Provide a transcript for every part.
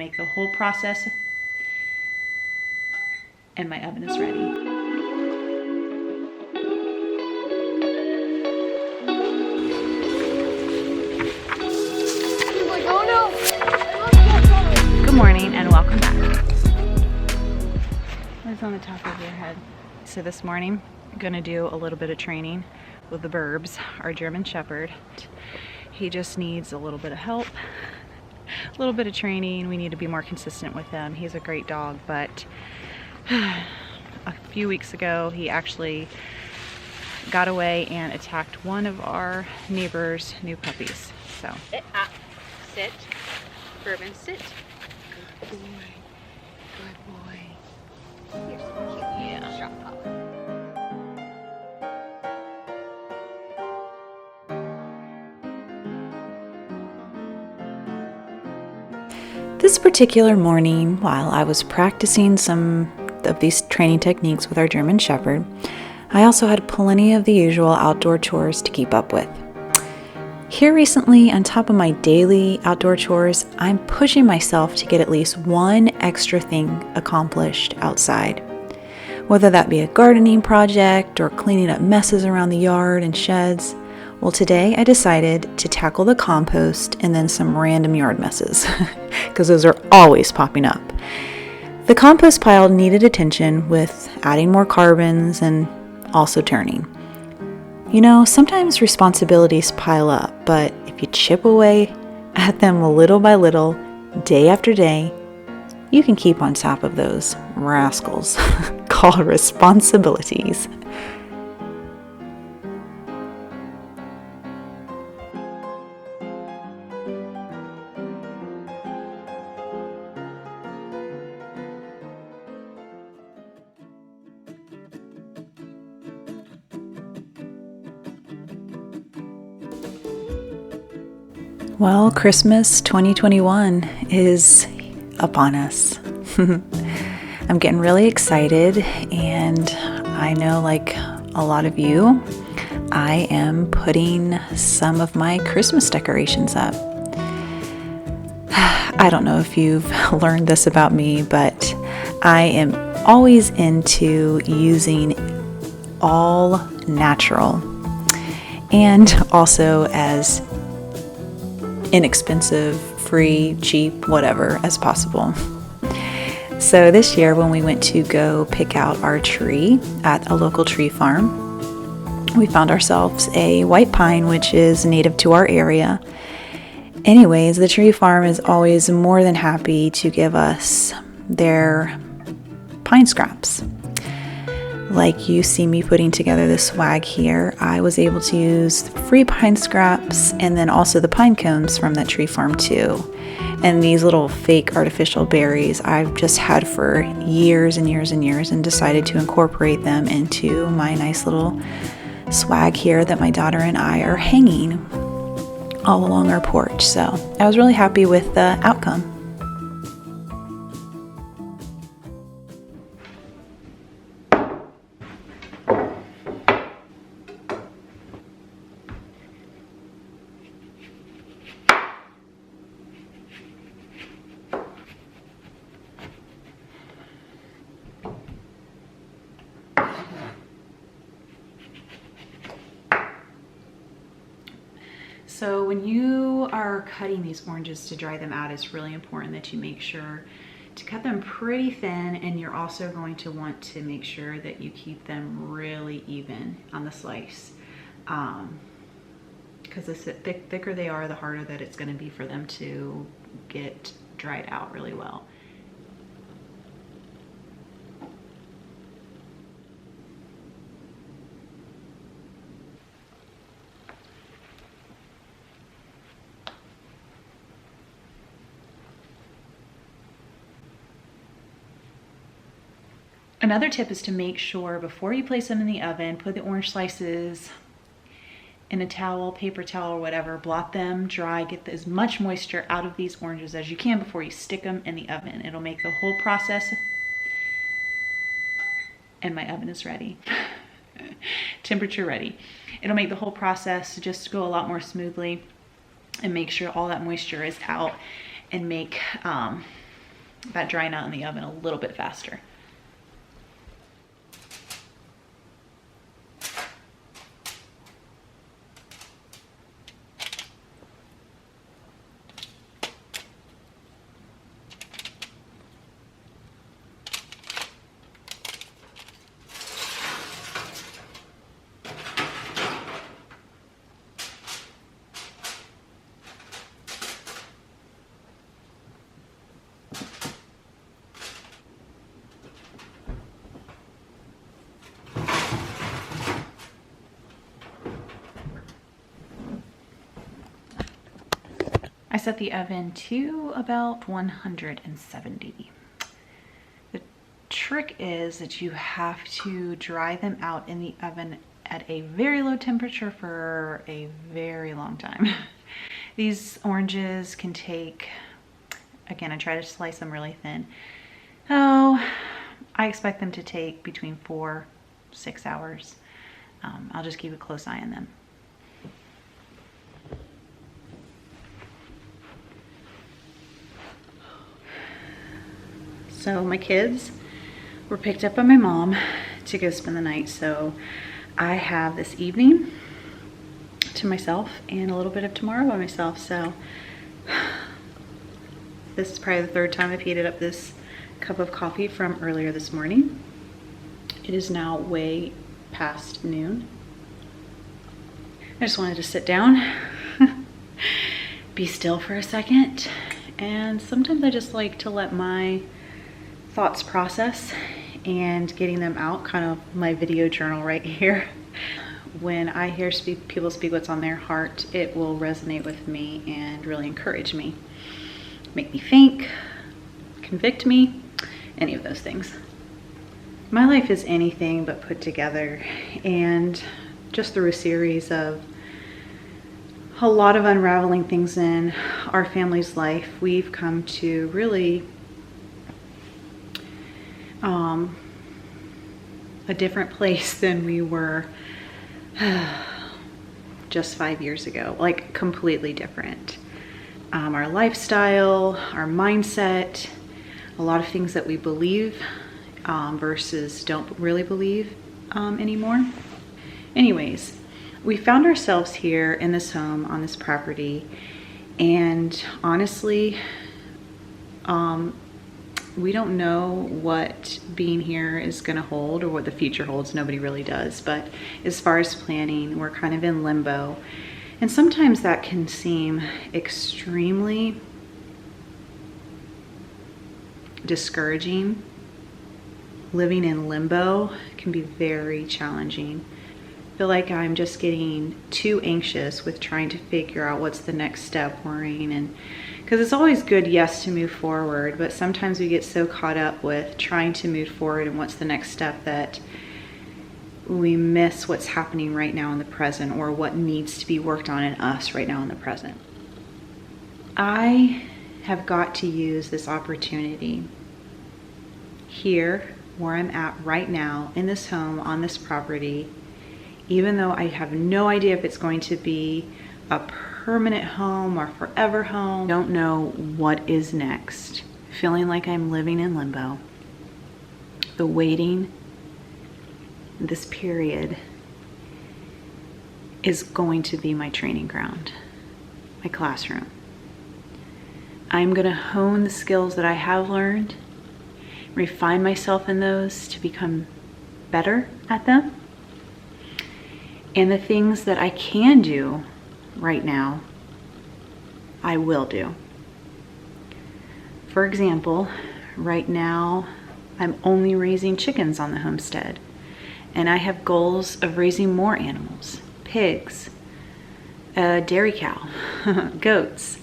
make the whole process, and my oven is ready. Good morning and welcome back. What's on the top of your head? So this morning, I'm gonna do a little bit of training with the Burbs, our German Shepherd. He just needs a little bit of help, a little bit of training. We need to be more consistent with him. He's a great dog, but a few weeks ago, he actually got away and attacked one of our neighbor's new puppies. So Sit up. Sit. Bourbon, sit. Good boy. Good boy. You're so cute. Yeah. Shut up. This particular morning, while I was practicing some of these training techniques with our German Shepherd, I also had plenty of the usual outdoor chores to keep up with. Here recently, on top of my daily outdoor chores, I'm pushing myself to get at least one extra thing accomplished outside. Whether that be a gardening project or cleaning up messes around the yard and sheds. Well, today I decided to tackle the compost and then some random yard messes, because those are always popping up. The compost pile needed attention with adding more carbons and also turning. You know, sometimes responsibilities pile up, but if you chip away at them little by little, day after day, you can keep on top of those rascals called responsibilities. Well, Christmas 2021 is upon us. I'm getting really excited, and I know, like a lot of you, I am putting some of my Christmas decorations up. I don't know if you've learned this about me, but I am always into using all natural and also as inexpensive, free, cheap, whatever as possible. So this year when we went to go pick out our tree at a local tree farm, we found ourselves a white pine, which is native to our area. Anyways, the tree farm is always more than happy to give us their pine scraps. Like you see me putting together this swag here, I was able to use free pine scraps and then also the pine cones from that tree farm too. And these little fake artificial berries I've just had for years and years and years, and decided to incorporate them into my nice little swag here that my daughter and I are hanging all along our porch. So I was really happy with the outcome. So when you are cutting these oranges to dry them out, it's really important that you make sure to cut them pretty thin, and you're also going to want to make sure that you keep them really even on the slice. Because the thicker they are, the harder that it's going to be for them to get dried out really well. Another tip is to make sure before you place them in the oven, put the orange slices in a towel, paper towel or whatever, blot them dry, get as much moisture out of these oranges as you can before you stick them in the oven. It'll make the whole process, and my oven is ready, temperature ready. It'll make the whole process just go a lot more smoothly and make sure all that moisture is out, and make that drying out in the oven a little bit faster. I set the oven to about 170. The trick is that you have to dry them out in the oven at a very low temperature for a very long time. These oranges can take, again, I try to slice them really thin. Oh, I expect them to take between 4-6 hours. I'll just keep a close eye on them. So my kids were picked up by my mom to go spend the night. So I have this evening to myself and a little bit of tomorrow by myself. So this is probably the third time I've heated up this cup of coffee from earlier this morning. It is now way past noon. I just wanted to sit down, be still for a second. And sometimes I just like to let my thoughts process and getting them out, kind of my video journal right here. When I hear people speak what's on their heart, it will resonate with me and really encourage me, make me think, convict me, any of those things. My life is anything but put together, and just through a series of a lot of unraveling things in our family's life, we've come to really a different place than we were just 5 years ago, like completely different. Our lifestyle, our mindset, a lot of things that we believe versus don't really believe anymore. Anyways, we found ourselves here in this home on this property, and honestly, we don't know what being here is going to hold or what the future holds. Nobody really does. But as far as planning, we're kind of in limbo. And sometimes that can seem extremely discouraging. Living in limbo can be very challenging. I feel like I'm just getting too anxious with trying to figure out what's the next step, worrying, and because it's always good, yes, to move forward, but sometimes we get so caught up with trying to move forward and what's the next step that we miss what's happening right now in the present, or what needs to be worked on in us right now in the present. I have got to use this opportunity here where I'm at right now in this home on this property, even though I have no idea if it's going to be a permanent home or forever home. Don't know what is next. Feeling like I'm living in limbo. The waiting, this period, is going to be my training ground, my classroom. I'm going to hone the skills that I have learned, refine myself in those to become better at them. And the things that I can do right now, I will do. For example, right now, I'm only raising chickens on the homestead, and I have goals of raising more animals, pigs, a dairy cow, goats.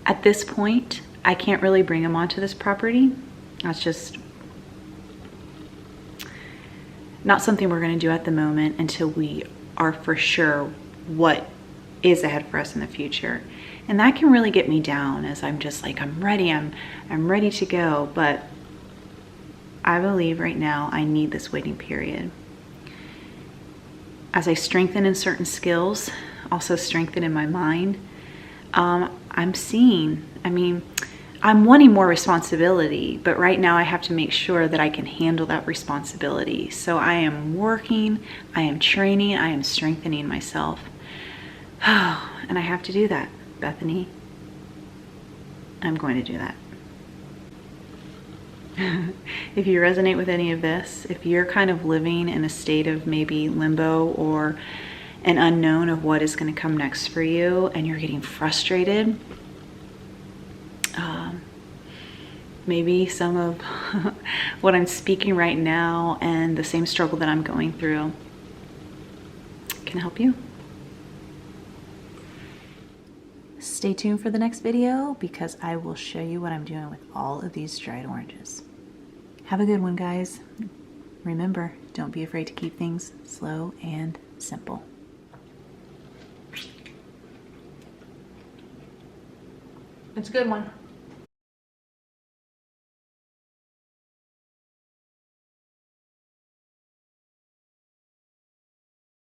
At this point, I can't really bring them onto this property. That's just not something we're going to do at the moment until we are for sure what is ahead for us in the future. And that can really get me down, as I'm just like, I'm ready to go. But I believe right now I need this waiting period. As I strengthen in certain skills, also strengthen in my mind, I'm seeing, I mean, I'm wanting more responsibility, but right now I have to make sure that I can handle that responsibility. So I am working, I am training, I am strengthening myself. And I have to do that, Bethany. I'm going to do that. If you resonate with any of this, if you're kind of living in a state of maybe limbo or an unknown of what is going to come next for you, and you're getting frustrated, maybe some of what I'm speaking right now and the same struggle that I'm going through can help you. Stay tuned for the next video because I will show you what I'm doing with all of these dried oranges. Have a good one, guys. Remember, don't be afraid to keep things slow and simple. It's a good one.